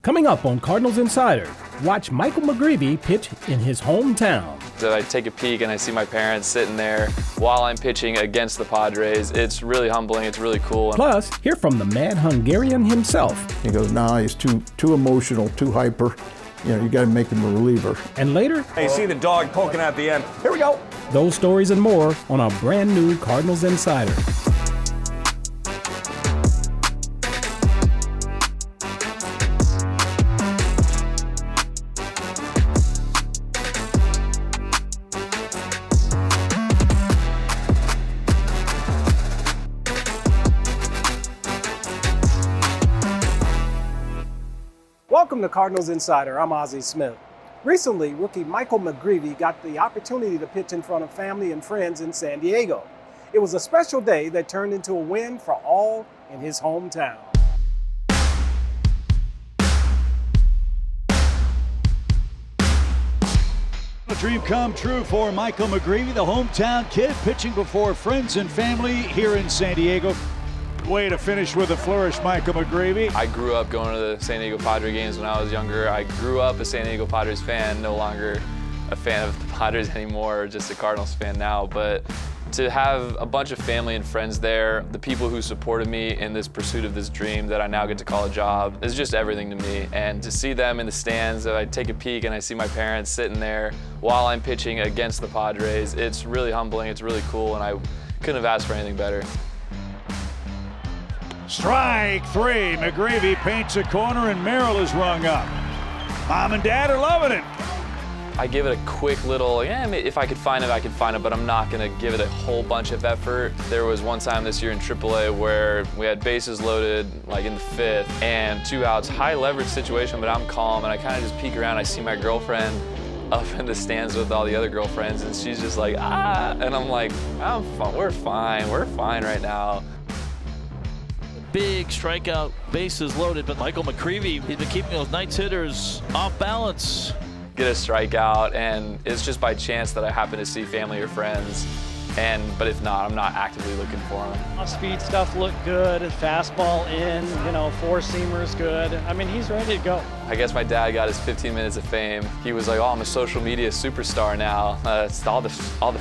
Coming up on Cardinals Insider, watch Michael McGreevy pitch in his hometown. So I take a peek and I see my parents sitting there while I'm pitching against the Padres. It's really humbling, it's really cool. Plus, hear from the mad Hungarian himself. He goes, nah, he's too emotional, too hyper. You know, you got to make him a reliever. And later, you see the dog poking at the end. Here we go. Those stories and more on our brand new Cardinals Insider. Welcome to Cardinals Insider. I'm Ozzie Smith. Recently, rookie Michael McGreevy got the opportunity to pitch in front of family and friends in San Diego. It was a special day that turned into a win for all in his hometown. A dream come true for Michael McGreevy, the hometown kid, pitching before friends and family here in San Diego. Way to finish with a flourish, Michael McGreevy. I grew up going to the San Diego Padres games when I was younger. I grew up a San Diego Padres fan, no longer a fan of the Padres anymore, just a Cardinals fan now. But to have a bunch of family and friends there, the people who supported me in this pursuit of this dream that I now get to call a job, is just everything to me. And to see them in the stands, I take a peek and I see my parents sitting there while I'm pitching against the Padres, it's really humbling, it's really cool, and I couldn't have asked for anything better. Strike three. McGreevy paints a corner and Merrill is rung up. Mom and Dad are loving it. I give it a quick little, if I could find it, I could find it, but I'm not going to give it a whole bunch of effort. There was one time this year in AAA where we had bases loaded, like in the fifth, and 2 outs, high leverage situation, but I'm calm, and I kind of just peek around. I see my girlfriend up in the stands with all the other girlfriends, and she's just like, ah, and I'm like, we're fine right now. Big strikeout, bases loaded, but Michael McGreevy, he's been keeping those Knights hitters off balance. Get a strikeout, and it's just by chance that I happen to see family or friends, but if not, I'm not actively looking for them. Off-speed stuff looked good, his fastball in, four-seamer's good. I mean, he's ready to go. I guess my dad got his 15 minutes of fame. He was like, oh, I'm a social media superstar now. It's all the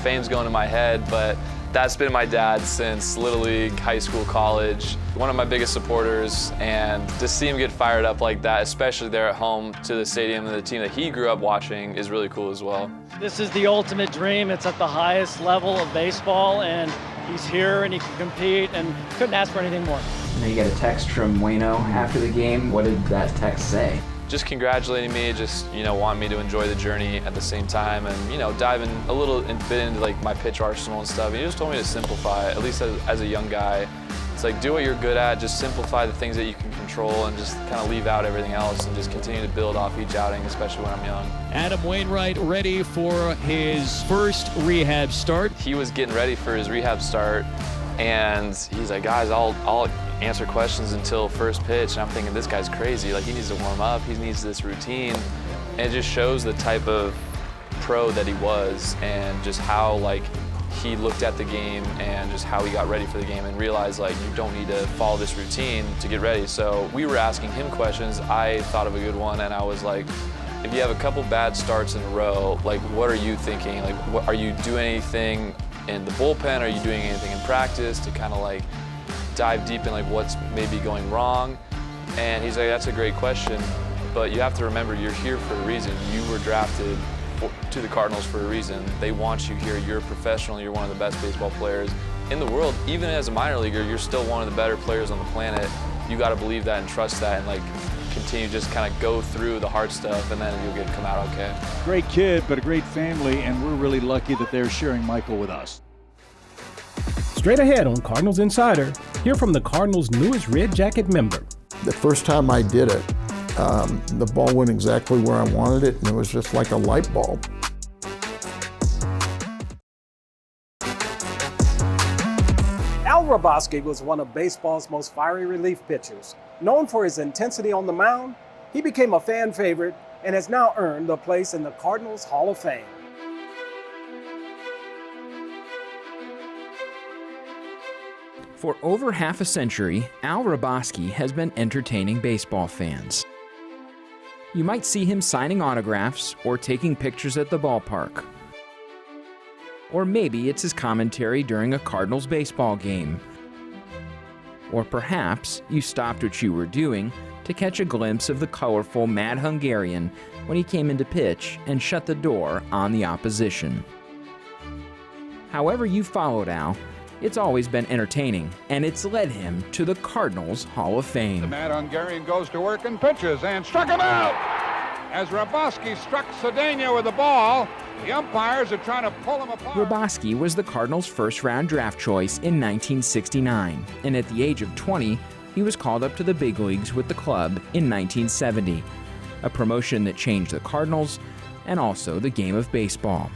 fame's going to my head, but that's been my dad since Little League, high school, college. One of my biggest supporters, and to see him get fired up like that, especially there at home to the stadium and the team that he grew up watching, is really cool as well. This is the ultimate dream. It's at the highest level of baseball, and he's here and he can compete, and couldn't ask for anything more. You get a text from Waino after the game. What did that text say? Just congratulating me, just wanting me to enjoy the journey at the same time, and diving a little bit into like my pitch arsenal and stuff. He just told me to simplify, at least as a young guy. It's like, do what you're good at, just simplify the things that you can control, and just kind of leave out everything else, and just continue to build off each outing, especially when I'm young. Adam Wainwright ready for his first rehab start. He was getting ready for his rehab start, and he's like, guys, I'll answer questions until first pitch. And I'm thinking, this guy's crazy. Like, he needs to warm up. He needs this routine. And it just shows the type of pro that he was, and just how he looked at the game, and just how he got ready for the game, and realized you don't need to follow this routine to get ready. So we were asking him questions. I thought of a good one, and I was like, if you have a couple bad starts in a row, what are you thinking? Are you doing anything in the bullpen? Are you doing anything in practice to kind of dive deep in what's maybe going wrong? And he's like, that's a great question, but you have to remember, you're here for a reason. You were drafted to the Cardinals for a reason. They want you here. You're a professional. You're one of the best baseball players in the world. Even as a minor leaguer, you're still one of the better players on the planet. You got to believe that and trust that, and continue, just kind of go through the hard stuff, and then you'll come out okay. Great kid, but a great family, and we're really lucky that they're sharing Michael with us. Straight ahead on Cardinals Insider, hear from the Cardinals' newest Red Jacket member. The first time I did it, the ball went exactly where I wanted it, and it was just like a light bulb. Hrabosky was one of baseball's most fiery relief pitchers. Known for his intensity on the mound, he became a fan favorite and has now earned a place in the Cardinals Hall of Fame. For over half a century, Hrabosky has been entertaining baseball fans. You might see him signing autographs or taking pictures at the ballpark. Or maybe it's his commentary during a Cardinals baseball game. Or perhaps you stopped what you were doing to catch a glimpse of the colorful Mad Hungarian when he came in to pitch and shut the door on the opposition. However you followed Al, it's always been entertaining, and it's led him to the Cardinals Hall of Fame. The Mad Hungarian goes to work and pitches and struck him out! As Hrabosky struck Cedeno with the ball, the umpires are trying to pull him apart. Hrabosky was the Cardinals' first-round draft choice in 1969, and at the age of 20, he was called up to the big leagues with the club in 1970, a promotion that changed the Cardinals and also the game of baseball.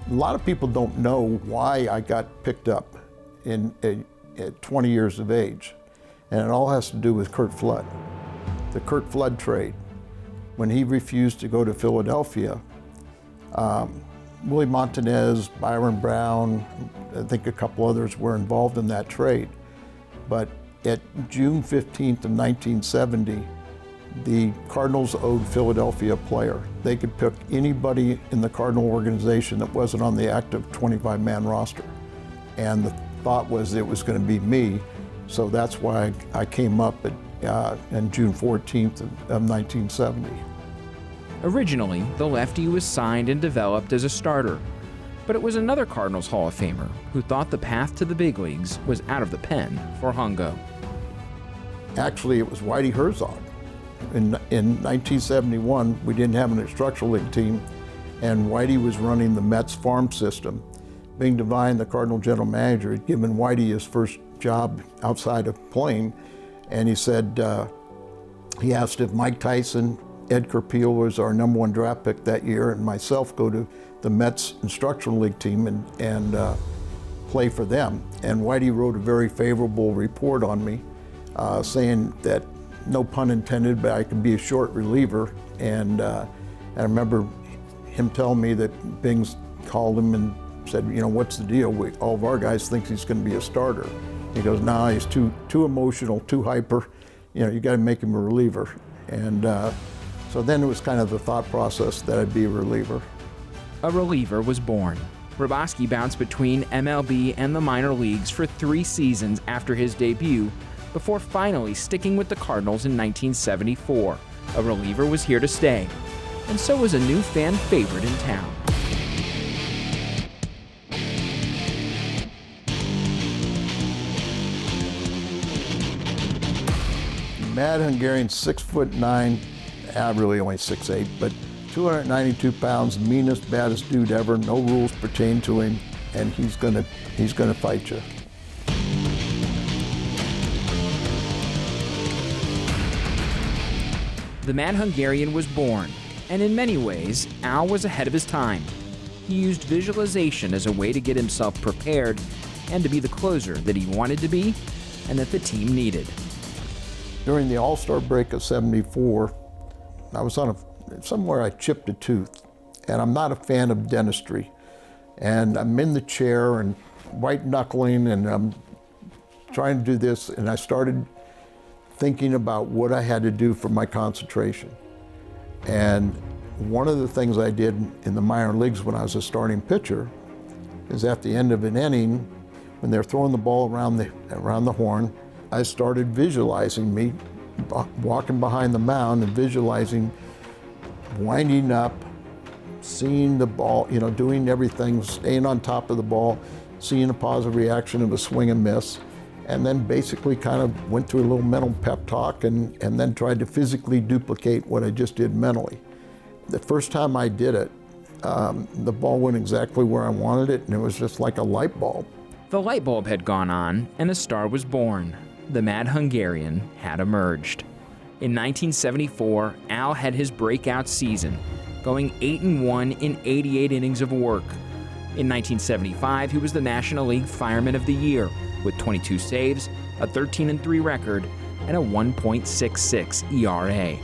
A lot of people don't know why I got picked up at 20 years of age, and it all has to do with Curt Flood. The Curt Flood trade. When he refused to go to Philadelphia, Willie Montanez, Byron Brown, I think a couple others were involved in that trade. But at June 15th of 1970, the Cardinals owed Philadelphia a player. They could pick anybody in the Cardinal organization that wasn't on the active 25-man roster. And the thought was it was going to be me, so that's why I came up on June 14th of 1970. Originally, the lefty was signed and developed as a starter, but it was another Cardinals Hall of Famer who thought the path to the big leagues was out of the pen for Hungo. Actually, it was Whitey Herzog. In 1971, we didn't have an instructional league team, and Whitey was running the Mets farm system. Bing Devine, the Cardinal general manager, had given Whitey his first job outside of playing, and he said, he asked if Mike Tyson, Ed Kerpeel was our #1 draft pick that year, and myself go to the Mets instructional league team and play for them. And Whitey wrote a very favorable report on me, saying that, no pun intended, but I could be a short reliever. And I remember him telling me that Bing's called him and said, you know, what's the deal? All of our guys think he's going to be a starter. He goes, nah, he's too emotional, too hyper. You know, you got to make him a reliever. And so then it was kind of the thought process that I'd be a reliever. A reliever was born. Hrabosky bounced between MLB and the minor leagues for 3 seasons after his debut, before finally sticking with the Cardinals in 1974. A reliever was here to stay, and so was a new fan favorite in town. Mad Hungarian, 6'9", really only 6'8", but 292 pounds, meanest, baddest dude ever. No rules pertain to him, and he's gonna fight you. The Mad Hungarian was born, and in many ways, Al was ahead of his time. He used visualization as a way to get himself prepared and to be the closer that he wanted to be and that the team needed. During the All-Star break of '74, I was on somewhere I chipped a tooth, and I'm not a fan of dentistry. And I'm in the chair and white knuckling, and I'm trying to do this, and I started thinking about what I had to do for my concentration. And one of the things I did in the minor leagues when I was a starting pitcher is at the end of an inning, when they're throwing the ball around the horn, I started visualizing me walking behind the mound and visualizing winding up, seeing the ball, you know, doing everything, staying on top of the ball, seeing a positive reaction of a swing and miss, and then basically kind of went through a little mental pep talk and then tried to physically duplicate what I just did mentally. The first time I did it, the ball went exactly where I wanted it, and it was just like a light bulb. The light bulb had gone on, and a star was born. The Mad Hungarian had emerged. In 1974, Al had his breakout season, going 8-1 in 88 innings of work. In 1975, he was the National League Fireman of the Year, with 22 saves, a 13-3 record, and a 1.66 ERA.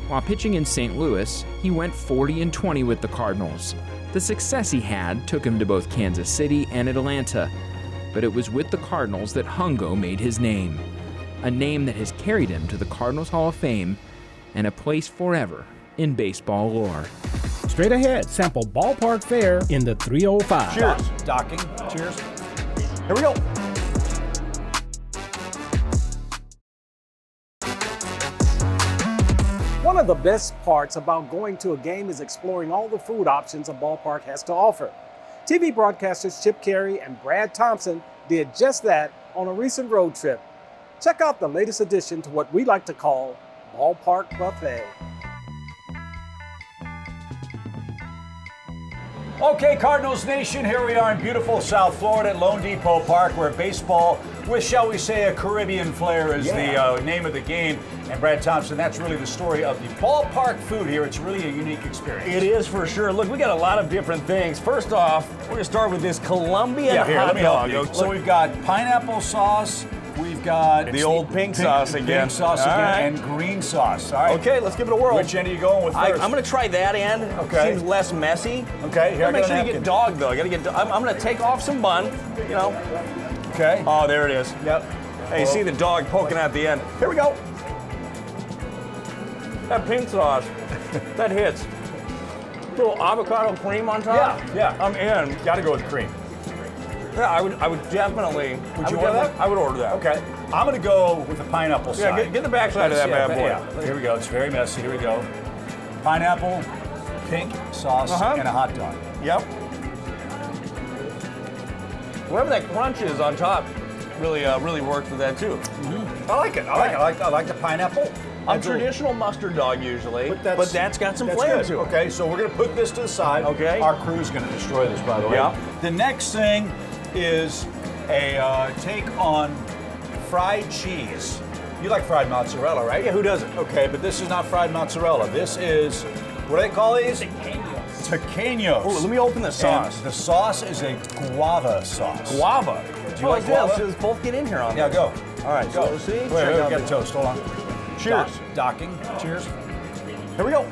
While pitching in St. Louis, he went 40-20 with the Cardinals. The success he had took him to both Kansas City and Atlanta, but it was with the Cardinals that Hungo made his name, a name that has carried him to the Cardinals Hall of Fame and a place forever in baseball lore. Straight ahead, sample ballpark fare in the 305. Cheers. Docking. Cheers. Here we go. One of the best parts about going to a game is exploring all the food options a ballpark has to offer. TV broadcasters Chip Carey and Brad Thompson did just that on a recent road trip. Check out the latest addition to what we like to call Ballpark Buffet. Okay, Cardinals Nation, here we are in beautiful South Florida at Lone Depot Park, where baseball with, shall we say, a Caribbean flair is the name of the game. And Brad Thompson, that's really the story of the ballpark food here. It's really a unique experience. It is for sure. Look, we got a lot of different things. First off, we're going to start with this Colombian hot dog. So we've got pineapple sauce. We've got the old pink sauce again. Pink sauce again, and green sauce. All right. Okay, let's give it a whirl. Which end are you going with first? I'm going to try that end. Okay. Seems less messy. Okay. Here, make sure you get dog though. I got to get. I'm going to take off some bun. You know. Okay. Oh, there it is. Yep. Hey, you see the dog poking out the end. Here we go. That pink sauce, that hits. A little avocado cream on top. Yeah. I'm in. Got to go with cream. Yeah, I would definitely. Would you order that? I would order that. Okay. I'm going to go with the pineapple side. Yeah, get the backside of that bad boy. Yeah. Here we go. It's very messy. Here we go. Pineapple, pink sauce, and a hot dog. Yep. Whatever that crunch is on top really works with that too. Mm-hmm. I like it. I like the pineapple. I'm traditional mustard dog usually, but that's got some flavor to it. Okay, so we're going to put this to the side. Okay. Our crew's going to destroy this, by the way. Yeah. The next thing is a take on fried cheese. You like fried mozzarella, right? Yeah, who doesn't? Okay, but this is not fried mozzarella. This is, what do they call these? Taqueños. Oh, let me open the sauce. And the sauce is a guava sauce. Guava? Do you like guava? Let's both get in here on Yeah, this. go. All right, go. So let's see. Wait, we got the toast. Hold on. Cheers. Docking. Cheers. Here we go.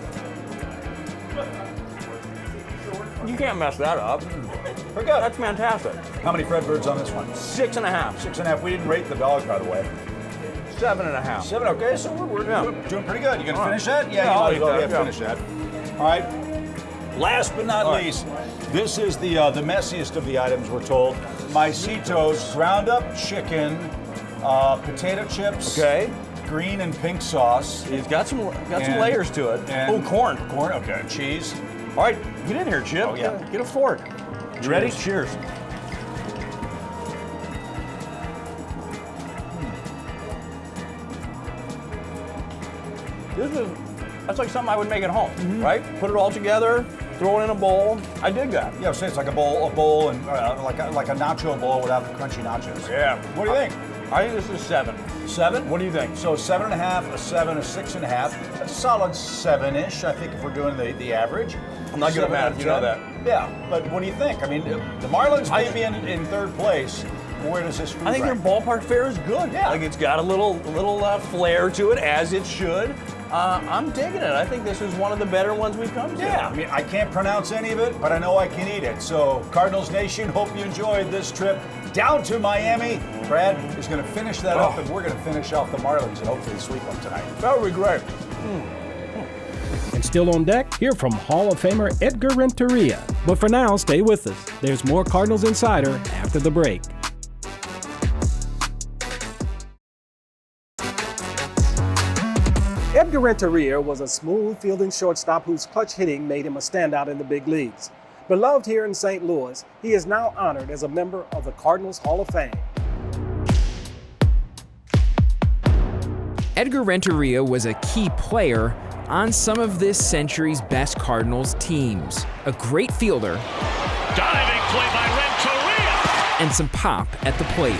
You can't mess that up. We're good. That's fantastic. How many Redbirds on this one? 6.5. 6.5. We didn't rate the dog, by the way. 7.5. 7. Okay, so we're doing pretty good. You gonna finish that? Yeah, I'll eat that. Finish that. All right. Last but not least, this is the messiest of the items, we're told. Maicitos, ground up chicken, potato chips. Okay. Green and pink sauce. It's got some layers to it. And corn. Corn. Okay. Cheese. All right, get in here, Chip. Oh, yeah. Get a fork. You ready? Cheers. That's like something I would make at home, right? Put it all together, throw it in a bowl. I dig that. Yeah, so it's like a bowl, and like a nacho bowl without the crunchy nachos. Yeah. What do you think? I think this is 7. 7? What do you think? So 7.5, a 7, a 6.5. That's a solid 7-ish, I think, if we're doing the average. I'm not good at math, you know that. Yeah, but what do you think? I mean, the Marlins may be in third place. Where does this food I think rank? their ballpark fare is good. Yeah. Like it's got a little flair to it, as it should. I'm digging it. I think this is one of the better ones we've come to. Yeah, I mean, I can't pronounce any of it, but I know I can eat it. So, Cardinals Nation, hope you enjoyed this trip down to Miami. Brad is going to finish that up, and we're going to finish off the Marlins and hopefully sweep them tonight. That would be great. And still on deck, hear from Hall of Famer Edgar Renteria. But for now, stay with us. There's more Cardinals Insider after the break. Edgar Renteria was a smooth fielding shortstop whose clutch hitting made him a standout in the big leagues. Beloved here in St. Louis, he is now honored as a member of the Cardinals Hall of Fame. Edgar Renteria was a key player on some of this century's best Cardinals teams. A great fielder. Diving play by Renteria. And some pop at the plate.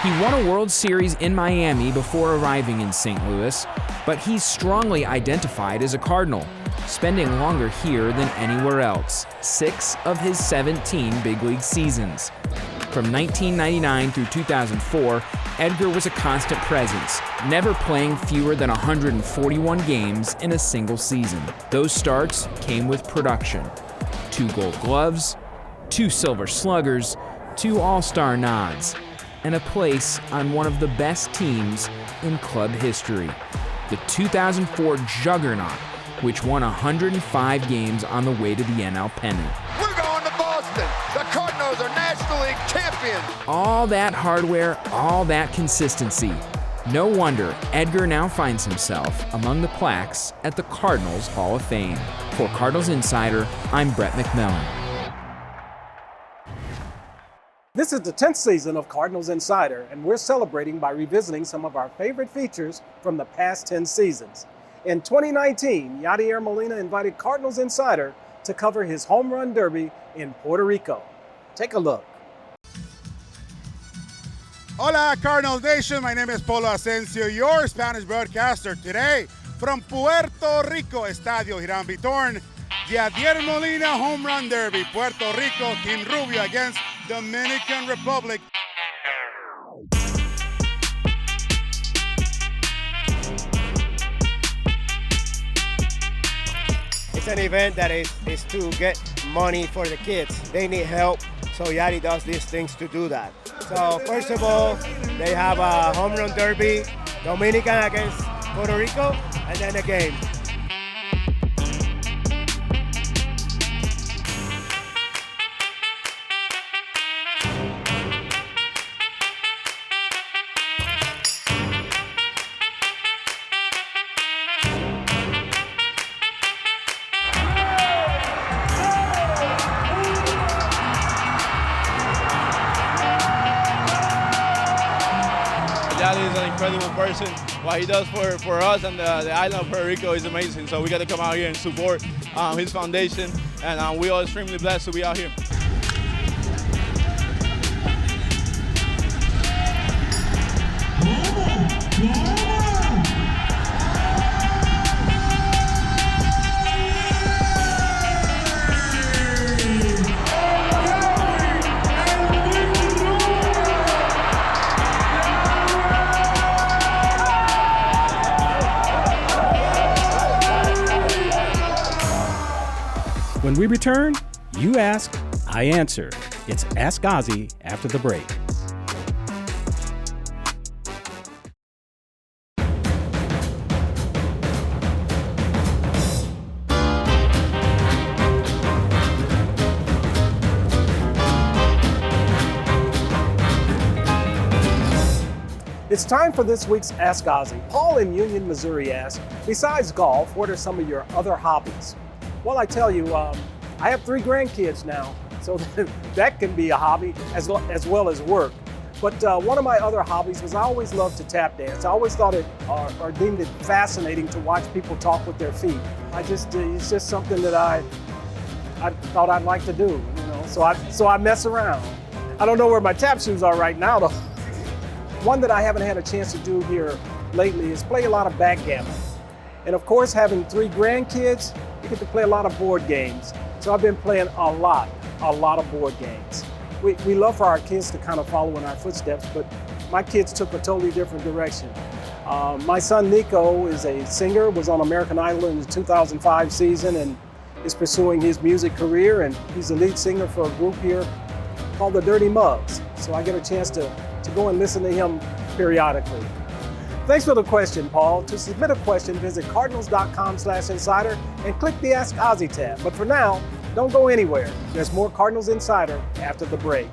He won a World Series in Miami before arriving in St. Louis, but he's strongly identified as a Cardinal, spending longer here than anywhere else, 6 of his 17 big league seasons. From 1999 through 2004, Edgar was a constant presence, never playing fewer than 141 games in a single season. Those starts came with production. 2 Gold Gloves, 2 Silver Sluggers, 2 All-Star nods. and a place on one of the best teams in club history, the 2004 Juggernaut, which won 105 games on the way to the NL pennant. We're going to Boston. The Cardinals are National League champions. All that hardware, all that consistency. No wonder Edgar now finds himself among the plaques at the Cardinals Hall of Fame. For Cardinals Insider, I'm Brett McMillan. This is the 10th season of Cardinals Insider, and we're celebrating by revisiting some of our favorite features from the past 10 seasons. In 2019, Yadier Molina invited Cardinals Insider to cover his home run derby in Puerto Rico. Take a look. Hola, Cardinals Nation. My name is Polo Asensio, your Spanish broadcaster. Today, from Puerto Rico, Estadio Girán Vitorn, Yadier Molina Home Run Derby, Puerto Rico, Team Rubio against Dominican Republic. It's an event that is to get money for the kids. They need help, so Yadi does these things to do that. So first of all, they have a home run derby, Dominican against Puerto Rico, and then a game. Yadi is an incredible person. What he does for us and the island of Puerto Rico is amazing. So we got to come out here and support his foundation, and we are extremely blessed to be out here. When we return, you ask, I answer. It's Ask Ozzie after the break. It's time for this week's Ask Ozzie. Paul in Union, Missouri asks, besides golf, what are some of your other hobbies? Well, I tell you, I have 3 grandkids now, so that can be a hobby as well as work. But one of my other hobbies was I always loved to tap dance. I always thought it or deemed it fascinating to watch people talk with their feet. It's just something that I thought I'd like to do, you know. So I mess around. I don't know where my tap shoes are right now, though. One that I haven't had a chance to do here lately is play a lot of backgammon. And of course, having 3 grandkids, you get to play a lot of board games. So I've been playing a lot of board games. We love for our kids to kind of follow in our footsteps, but my kids took a totally different direction. My son Nico is a singer, was on American Idol in the 2005 season and is pursuing his music career, and he's the lead singer for a group here called the Dirty Mugs. So I get a chance to go and listen to him periodically. Thanks for the question, Paul. To submit a question, visit cardinals.com/insider and click the Ask Ozzie tab. But for now, don't go anywhere. There's more Cardinals Insider after the break.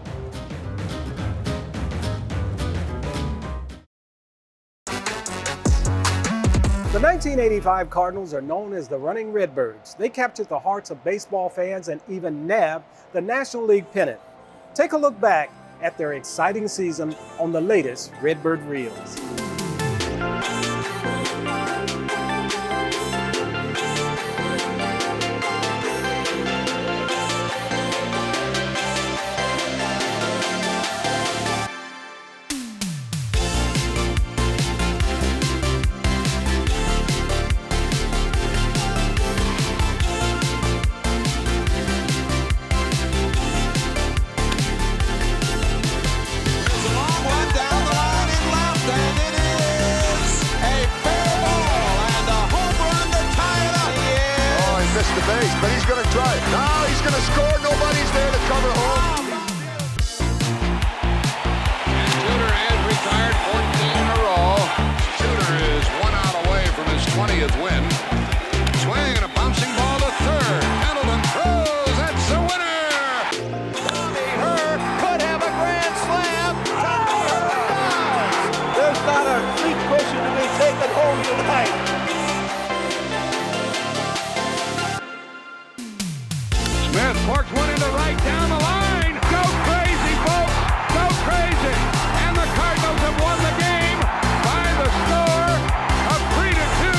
The 1985 Cardinals are known as the Runnin Redbirds. They captured the hearts of baseball fans and even nabbed the National League pennant. Take a look back at their exciting season on the latest Redbird Reels. But he's going to try it. Now he's going to score. Nobody's there to cover home. And Tudor 30th win. Swing and a bouncing ball to third. Pendleton throws. That's the winner. Tommy Hurt could have a grand slam. Tommy Hurt does. There's not a seat cushion to be taken home tonight. Smith corks one into right down the line. Go crazy, folks. Go crazy. And the Cardinals have won the game by the score of 3-2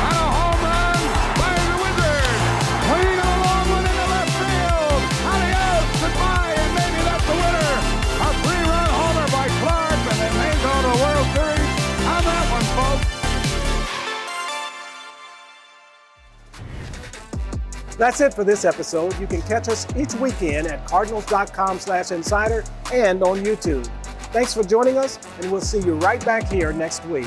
on a home run by the Wizards. Swinging a long one into left field. Adios, goodbye, and maybe that's the winner. A 3-run homer by Clark, and they may go to the World Series on that one, folks. That's it for this episode. You can catch us each weekend at cardinals.com/insider and on YouTube. Thanks for joining us, and we'll see you right back here next week.